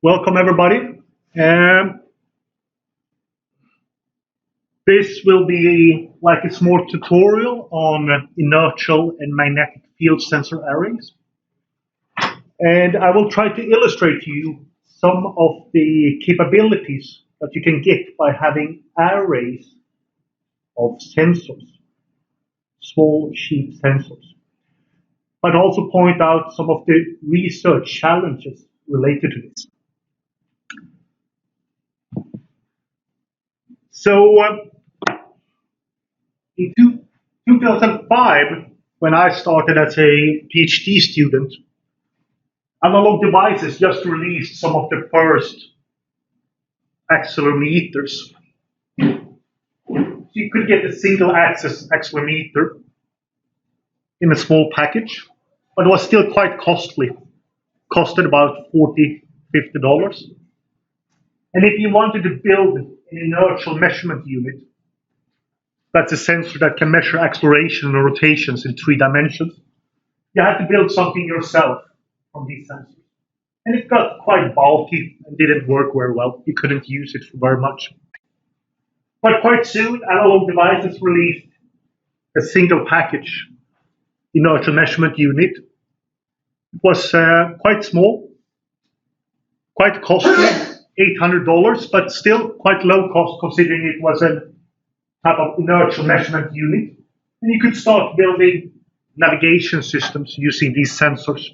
Welcome everybody. Um, this will be like a small tutorial on inertial and magnetic field sensor arrays. And I will try to illustrate to you some of the capabilities that you can get by having arrays of sensors, small sheet sensors. But also point out some of the research challenges related to this. So in 2005, when I started as a PhD student, Analog Devices just released some of the first accelerometers. So you could get a single axis accelerometer in a small package, but it was still quite costly. Costed about $40, $50. And if you wanted to build an inertial measurement unit, that's a sensor that can measure acceleration and rotations in 3 dimensions, you had to build something yourself from these sensors. And it got quite bulky and didn't work very well. You couldn't use it for very much. But quite soon, Analog Devices released a single package inertial measurement unit. It was quite small, quite costly, $800, but still quite low cost considering it was a type of inertial measurement unit. And you could start building navigation systems using these sensors.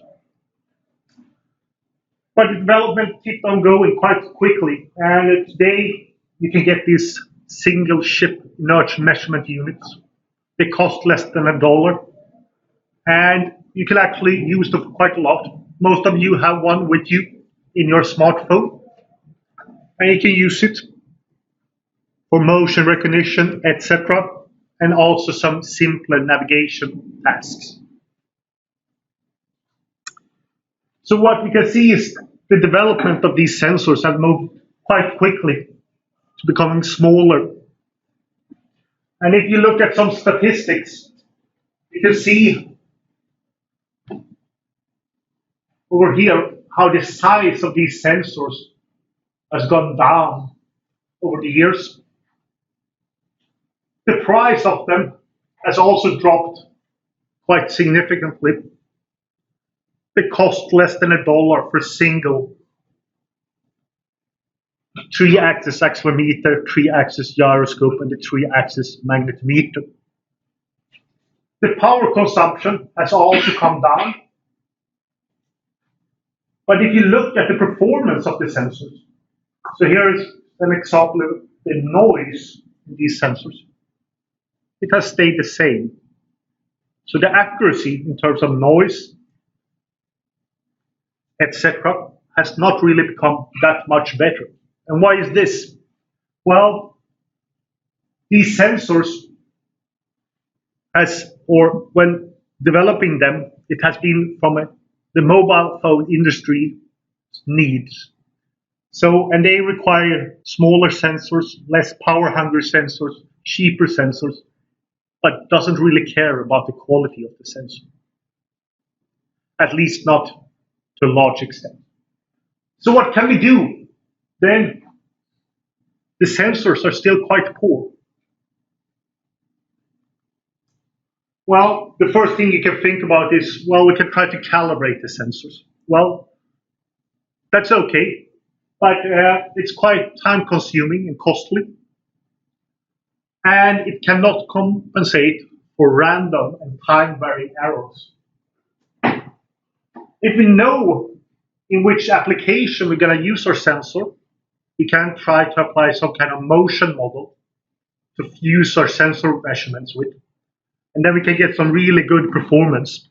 But the development kept on going quite quickly, and today you can get these single chip inertial measurement units. They cost less than $1, and you can actually use them quite a lot. Most of you have one with you in your smartphone, and you can use it for motion recognition, etc., and also some simpler navigation tasks. So what we can see is the development of these sensors have moved quite quickly to becoming smaller. And if you look at some statistics, you can see over here how the size of these sensors has gone down over the years. The price of them has also dropped quite significantly. They cost less than $1 for a single 3-axis accelerometer, 3-axis gyroscope, and the 3-axis magnetometer. The power consumption has also come down. But if you look at the performance of the sensors, so here is an example of the noise in these sensors. It has stayed the same. So the accuracy in terms of noise, etc., has not really become that much better. And why is this? Well, these sensors when developing them, it has been from the mobile phone industry needs. And they require smaller sensors, less power-hungry sensors, cheaper sensors, but doesn't really care about the quality of the sensor. At least not to a large extent. So what can we do? Then the sensors are still quite poor. Well, the first thing you can think about is, well, we can try to calibrate the sensors. Well, that's okay, but it's quite time consuming and costly. And it cannot compensate for random and time varying errors. If we know in which application we're going to use our sensor, we can try to apply some kind of motion model to use our sensor measurements with. And then we can get some really good performance.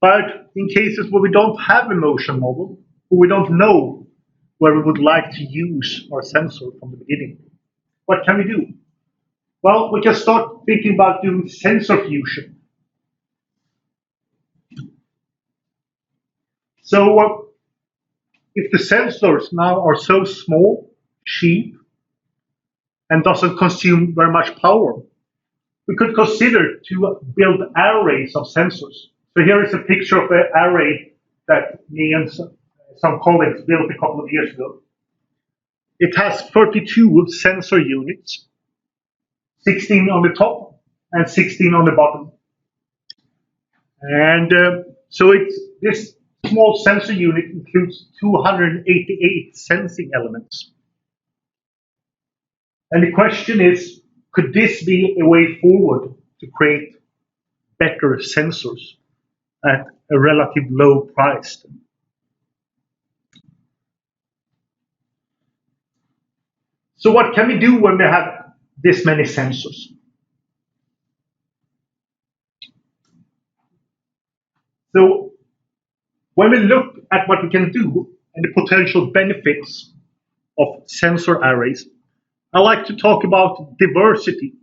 But in cases where we don't have a motion model, or we don't know where we would like to use our sensor from the beginning, what can we do? Well, we can start thinking about doing sensor fusion. So if the sensors now are so small, cheap, and doesn't consume very much power, we could consider to build arrays of sensors. So here is a picture of an array that me and some colleagues built a couple of years ago. It has 32 sensor units, 16 on the top and 16 on the bottom. And so this small sensor unit includes 288 sensing elements. And the question is, could this be a way forward to create better sensors at a relative low price? So what can we do when we have this many sensors? So when we look at what we can do and the potential benefits of sensor arrays, I like to talk about diversity,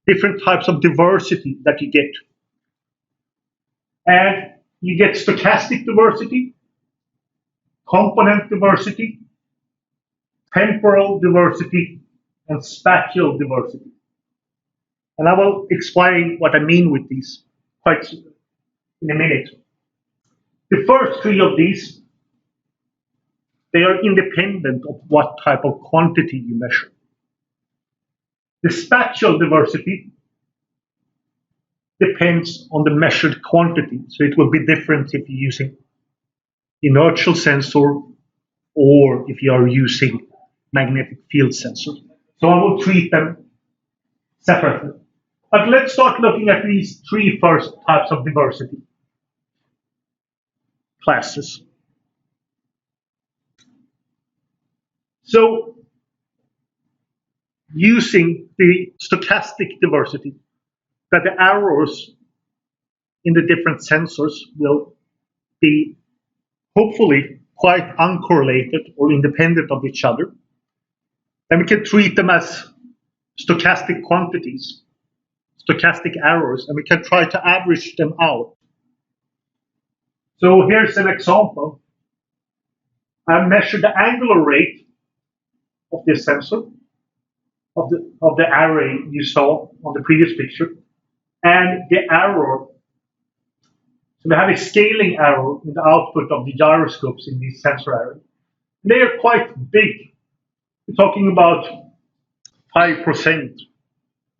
different types of diversity that you get. And you get stochastic diversity, component diversity, temporal diversity, and spatial diversity. And I will explain what I mean with these quite in a minute. The first three of these, they are independent of what type of quantity you measure. The spatial diversity depends on the measured quantity, so it will be different if you're using inertial sensor or if you are using magnetic field sensor. So I will treat them separately. But let's start looking at these three first types of diversity classes. So using the stochastic diversity, that the errors in the different sensors will be hopefully quite uncorrelated or independent of each other. Then we can treat them as stochastic quantities, stochastic errors, and we can try to average them out. So here's an example. I measured the angular rate of this sensor, of the array you saw on the previous picture, and the error. So we have a scaling error in the output of the gyroscopes in these sensor arrays. They are quite big. We're talking about 5%.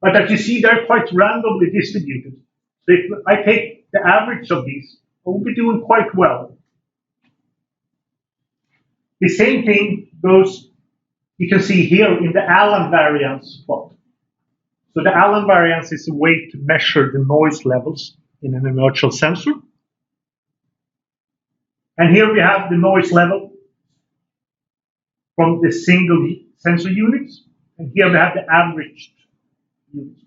But as you see, they're quite randomly distributed. So if I take the average of these, I will be doing quite well. The same thing goes, you can see here in the Allen variance plot. So the Allen variance is a way to measure the noise levels in an inertial sensor. And here we have the noise level from the single sensor units. And here we have the averaged units.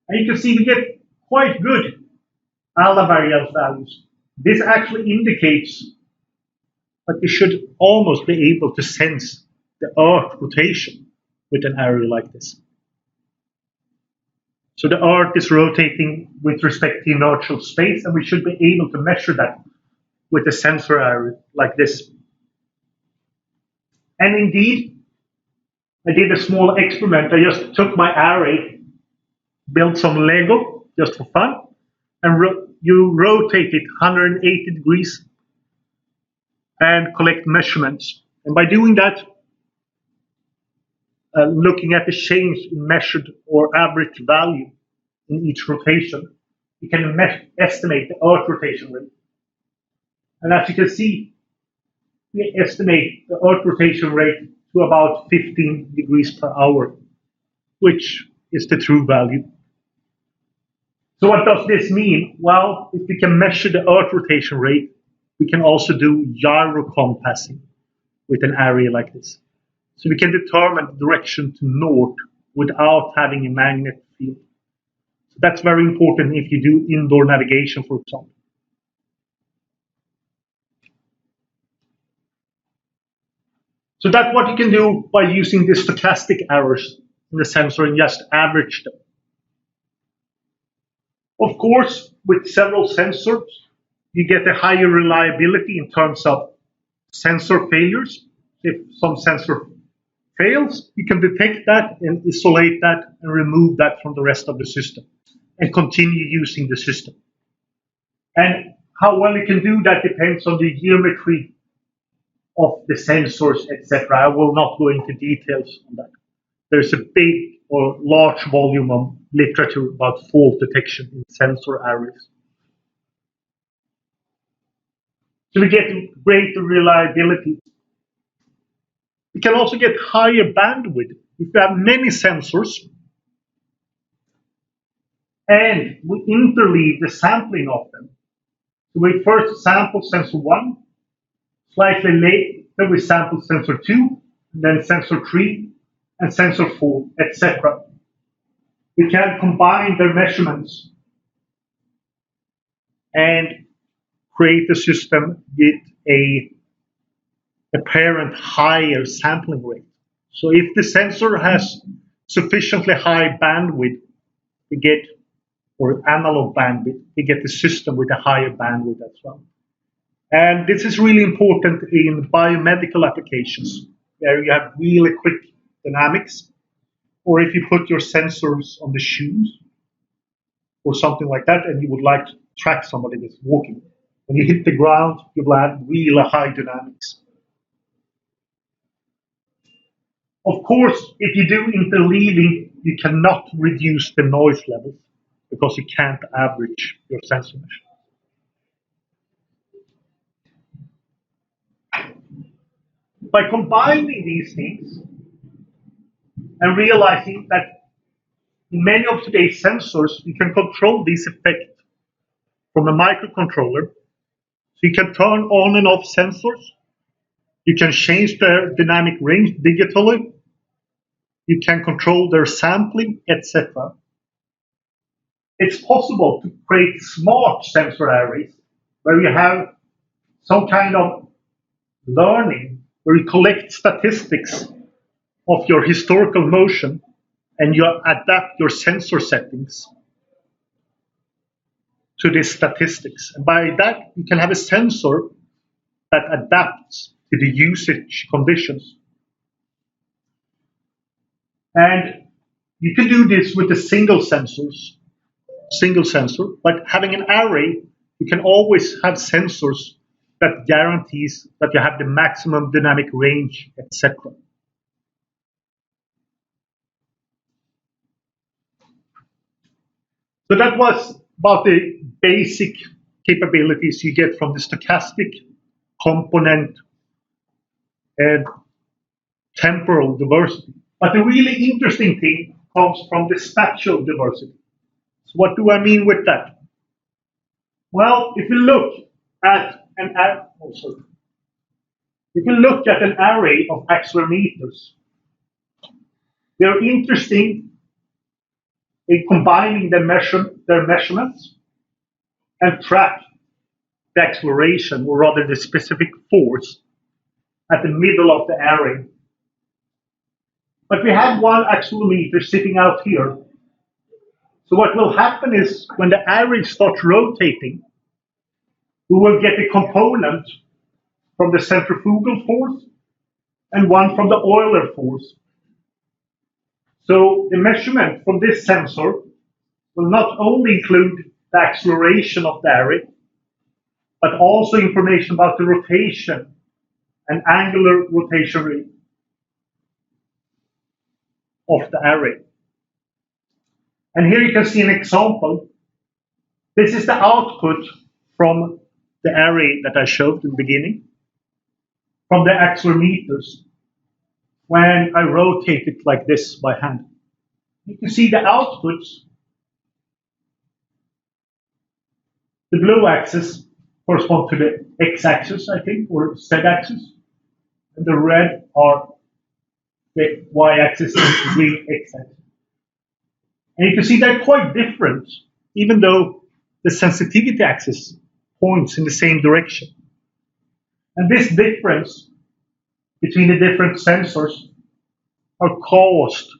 And you can see we get quite good Allen variance values. This actually indicates that you should almost be able to sense the Earth rotation with an array like this. So the Earth is rotating with respect to inertial space, and we should be able to measure that with a sensor array like this. And indeed, I did a small experiment. I just took my array, built some Lego just for fun, and you rotate it 180 degrees and collect measurements. And by doing that, looking at the change in measured or average value in each rotation, you can estimate the Earth rotation rate. And as you can see, we estimate the Earth rotation rate to about 15 degrees per hour, which is the true value. So what does this mean? Well, if we can measure the Earth rotation rate, we can also do gyrocompassing with an array like this. So we can determine the direction to north without having a magnet field. So that's very important if you do indoor navigation, for example. So that's what you can do by using the stochastic errors in the sensor and just average them. Of course, with several sensors, you get a higher reliability in terms of sensor failures. If some sensor fails, you can detect that and isolate that and remove that from the rest of the system and continue using the system. And how well you can do that depends on the geometry of the sensors, etc. I will not go into details on that. There's a big or large volume of literature about fault detection in sensor arrays. So we get greater reliability. We can also get higher bandwidth if we have many sensors and we interleave the sampling of them. So we first sample sensor 1, slightly later we sample sensor 2, then sensor 3, and sensor 4, etc. We can combine their measurements and create a system with a apparent higher sampling rate. So if the sensor has sufficiently high bandwidth, we get, or analog bandwidth, we get the system with a higher bandwidth as well. And this is really important in biomedical applications, where you have really quick dynamics, or if you put your sensors on the shoes, or something like that, and you would like to track somebody that's walking. When you hit the ground, you will have really high dynamics. Of course, if you do interleaving, you cannot reduce the noise levels because you can't average your sensor measurements. By combining these things and realizing that in many of today's sensors, you can control these effects from a microcontroller. So you can turn on and off sensors. You can change their dynamic range digitally. You can control their sampling, etc. It's possible to create smart sensor arrays where you have some kind of learning, where you collect statistics of your historical motion and you adapt your sensor settings to these statistics. And by that, you can have a sensor that adapts to the usage conditions. And you can do this with a single sensor, but having an array, you can always have sensors that guarantees that you have the maximum dynamic range, etc. So that was about the basic capabilities you get from the stochastic component and temporal diversity. But the really interesting thing comes from the spatial diversity. So what do I mean with that? Well, if you look at an array of accelerometers, they're interesting in combining their measurements and track the acceleration, or rather the specific force, at the middle of the array. But we have one accelerometer sitting out here. So what will happen is when the array starts rotating, we will get a component from the centrifugal force and one from the Euler force. So the measurement from this sensor will not only include the acceleration of the array, but also information about the rotation and angular rotation rate of the array. And here you can see an example. This is the output from the array that I showed in the beginning, from the accelerometers, when I rotate it like this by hand. You can see the outputs. The blue axis corresponds to the x-axis, I think, or z-axis, and the red are the y-axis and the green x-axis. And you can see they're quite different, even though the sensitivity axis points in the same direction. And this difference between the different sensors are caused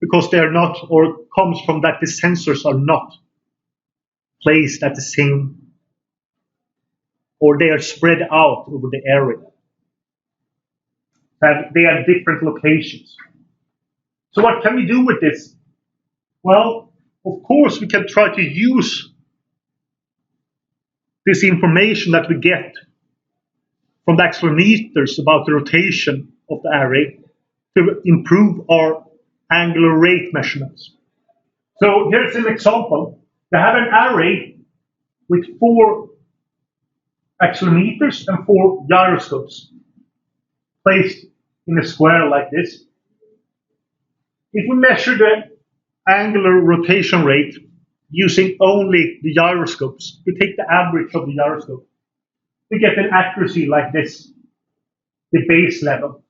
because they are not, or comes from that the sensors are not placed at the same, or they are spread out over the area. That they are different locations. So what can we do with this? Well, of course, we can try to use this information that we get from the accelerometers about the rotation of the array to improve our angular rate measurements. So here's an example. We have an array with 4 accelerometers and 4 gyroscopes placed in a square like this. If we measure the angular rotation rate using only the gyroscopes, we take the average of the gyroscope, we get an accuracy like this, the base level.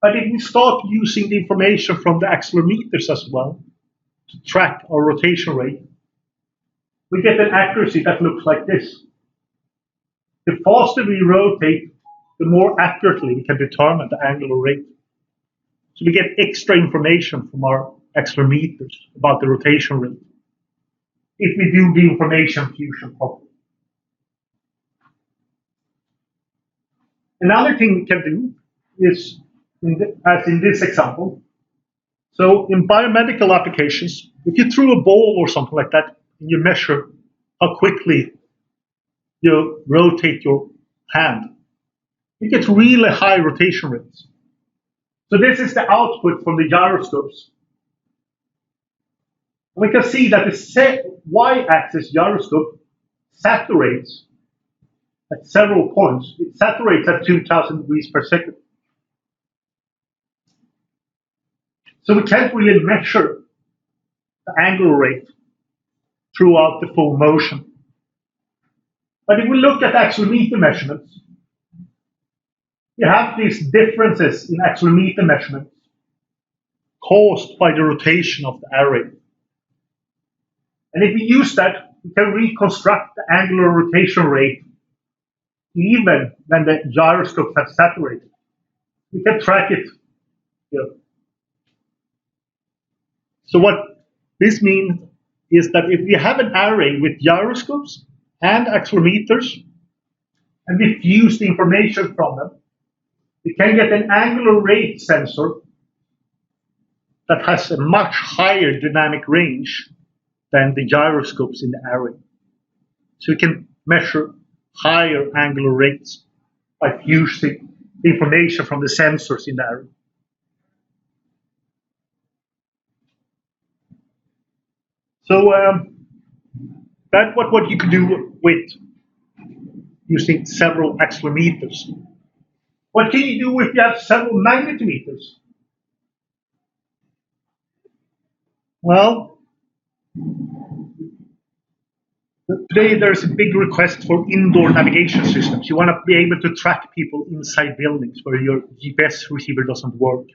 But if we start using the information from the accelerometers as well to track our rotation rate, we get an accuracy that looks like this. The faster we rotate, the more accurately we can determine the angular rate. So we get extra information from our accelerometers about the rotation rate if we do the information fusion properly. Another thing we can do is, as in this example, so in biomedical applications, if you throw a ball or something like that, and you measure how quickly you rotate your hand, you get really high rotation rates. So this is the output from the gyroscopes. We can see that the y-axis gyroscope saturates at several points. It saturates at 2000 degrees per second. So we can't really measure the angular rate throughout the full motion. But if we look at accelerometer measurements, you have these differences in accelerometer measurements caused by the rotation of the array. And if we use that, we can reconstruct the angular rotation rate even when the gyroscopes have saturated. We can track it here. So what this means is that if we have an array with gyroscopes and accelerometers, and we fuse the information from them, we can get an angular rate sensor that has a much higher dynamic range than the gyroscopes in the array. So we can measure higher angular rates by fusing the information from the sensors in the array. So that's what you can do with using several accelerometers. What can you do if you have several magnetometers? Well, today there's a big request for indoor navigation systems. You want to be able to track people inside buildings where your GPS receiver doesn't work.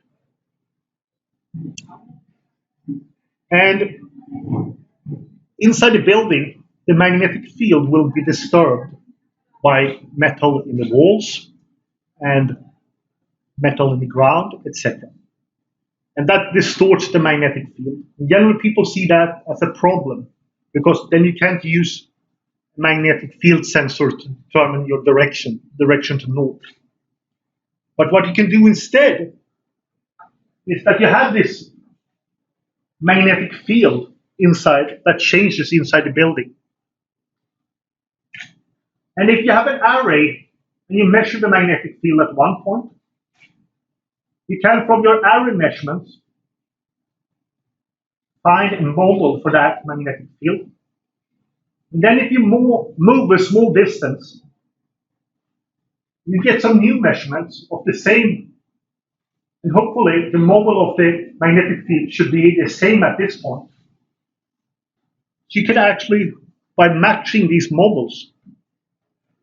And inside the building, the magnetic field will be disturbed by metal in the walls and metal in the ground, etc. And that distorts the magnetic field. In general, people see that as a problem because then you can't use a magnetic field sensor to determine your direction to north. But what you can do instead is that you have this magnetic field inside that changes inside the building. And if you have an array and you measure the magnetic field at one point, you can, from your array measurements, find a model for that magnetic field. And then if you move a small distance, you get some new measurements of the same. And hopefully the model of the magnetic field should be the same at this point. So you can actually, by matching these models,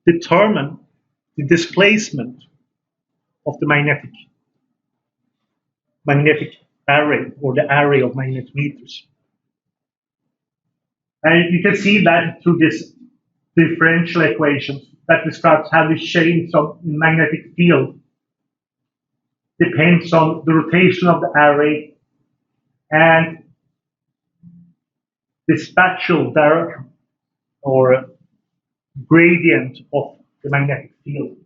determine the displacement of the magnetic array or the array of magnetometers. And you can see that through this differential equation that describes how the change of magnetic field depends on the rotation of the array and the spatial direction or gradient of the magnetic field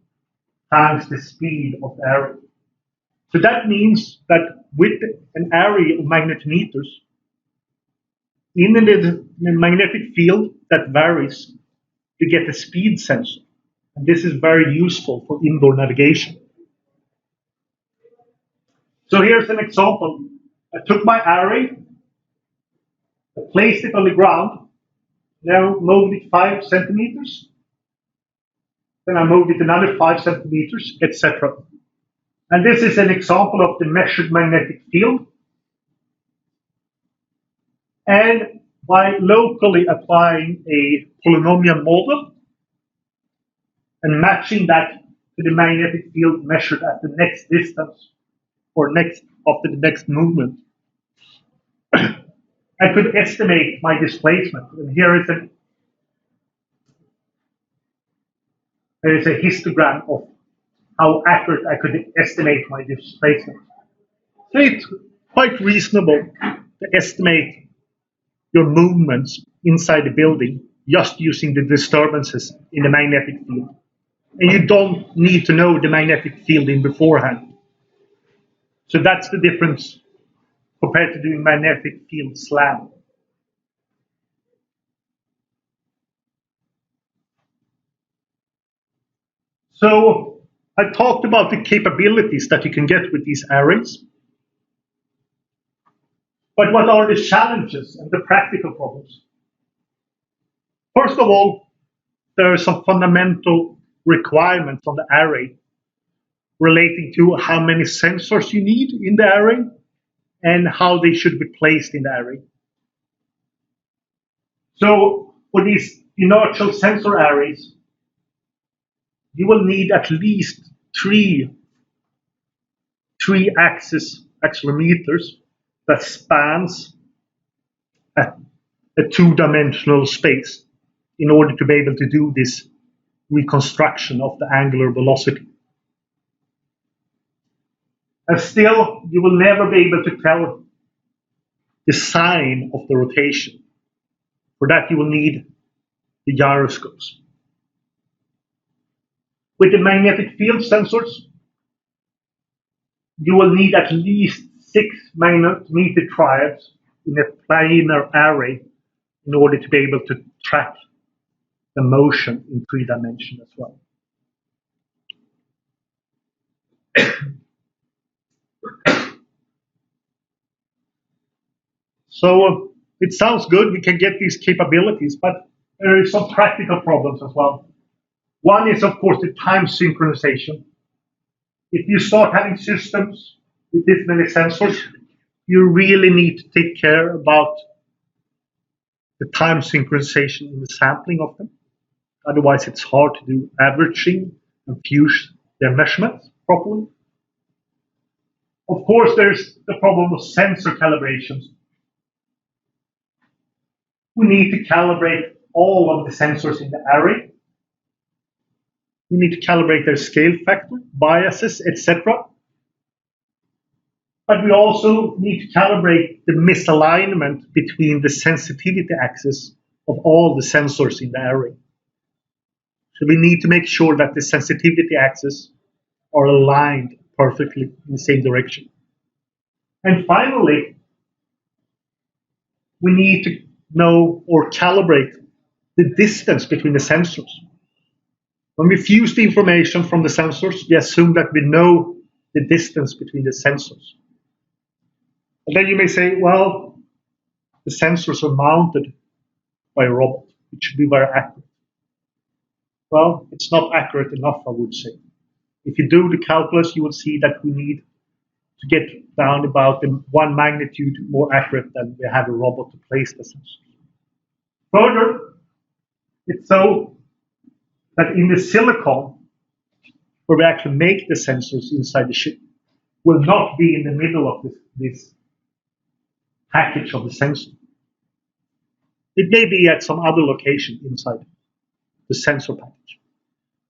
times the speed of the array. So that means that with an array of magnetometers, in the magnetic field that varies, you get a speed sensor. And this is very useful for indoor navigation. So here's an example. I took my array, I placed it on the ground, now moved it 5 centimeters, then I moved it another 5 centimeters, etc. And this is an example of the measured magnetic field. And by locally applying a polynomial model and matching that to the magnetic field measured at the next distance or next after the next movement, I could estimate my displacement. And here is a histogram of how accurate I could estimate my displacement. So it's quite reasonable to estimate your movements inside the building just using the disturbances in the magnetic field. And you don't need to know the magnetic field in beforehand. So that's the difference compared to doing magnetic field slam. So I talked about the capabilities that you can get with these arrays. But what are the challenges and the practical problems? First of all, there are some fundamental requirements on the array relating to how many sensors you need in the array and how they should be placed in the array. So for these inertial sensor arrays, you will need at least three axis accelerometers that spans a two-dimensional space in order to be able to do this reconstruction of the angular velocity. And still, you will never be able to tell the sign of the rotation. For that, you will need the gyroscopes. With the magnetic field sensors, you will need at least 6 magnetometer triads in a planar array in order to be able to track the motion in 3 dimensions as well. So it sounds good, we can get these capabilities, but there are some practical problems as well. One is, of course, the time synchronization. If you start having systems with this many sensors, you really need to take care about the time synchronization in the sampling of them. Otherwise, it's hard to do averaging and fuse their measurements properly. Of course, there's the problem of sensor calibrations. We need to calibrate all of the sensors in the array. We need to calibrate their scale factor, biases, etc. But we also need to calibrate the misalignment between the sensitivity axis of all the sensors in the array. So we need to make sure that the sensitivity axes are aligned perfectly in the same direction. And finally, we need to know or calibrate the distance between the sensors. When we fuse the information from the sensors, we assume that we know the distance between the sensors. And then you may say, well, the sensors are mounted by a robot. It should be very accurate. Well, it's not accurate enough, I would say. If you do the calculus, you will see that we need to get down about 1 magnitude more accurate than we have a robot to place the sensors. Further, it's so that in the silicon, where we actually make the sensors inside the chip, will not be in the middle of this package of the sensor. It may be at some other location inside the sensor package.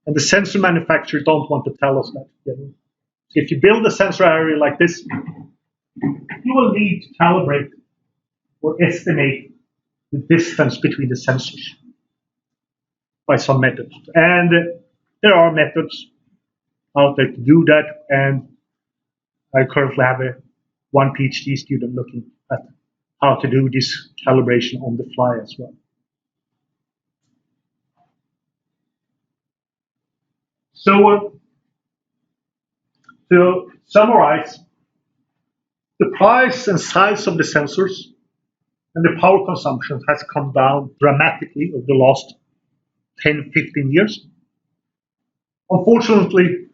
And the sensor manufacturer don't want to tell us that. So if you build a sensor array like this, you will need to calibrate or estimate the distance between the sensors by some methods. And there are methods out there to do that. And I currently have one PhD student looking at how to do this calibration on the fly as well. So to summarize, the price and size of the sensors and the power consumption has come down dramatically over the last 10, 15 years. Unfortunately,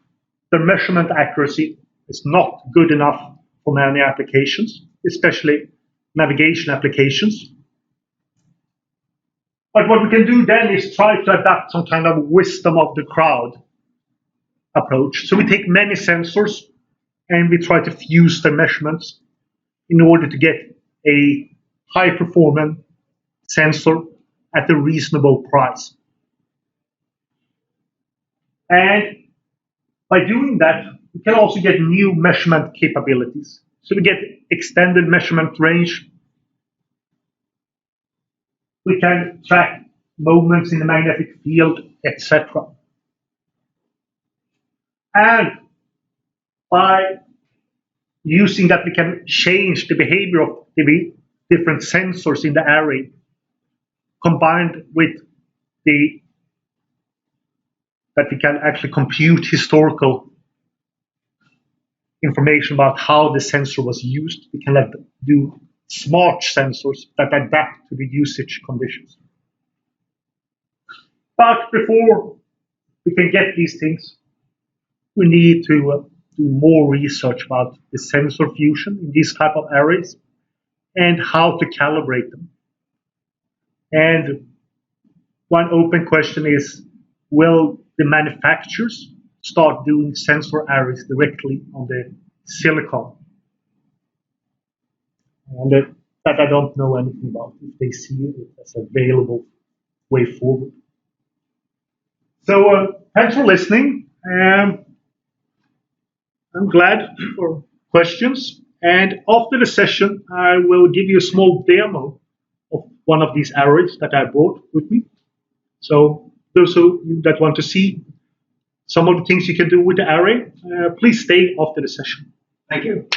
the measurement accuracy is not good enough for many applications, especially navigation applications. But what we can do then is try to adapt some kind of wisdom of the crowd approach. So we take many sensors and we try to fuse the measurements in order to get a high performance sensor at a reasonable price. And by doing that, we can also get new measurement capabilities. So we get extended measurement range. We can track movements in the magnetic field, etc. And by using that, we can change the behavior of the different sensors in the array, combined with that we can actually compute historical information about how the sensor was used. We can do smart sensors that adapt to the usage conditions. But before we can get these things, we need to do more research about the sensor fusion in these type of arrays and how to calibrate them. And one open question is, will the manufacturers start doing sensor arrays directly on the silicon? And that I don't know anything about, if they see it as an available way forward. So thanks for listening. I'm glad for questions. And after the session, I will give you a small demo of one of these arrays that I brought with me. So those of you that want to see some of the things you can do with the array, please stay after the session. Thank you.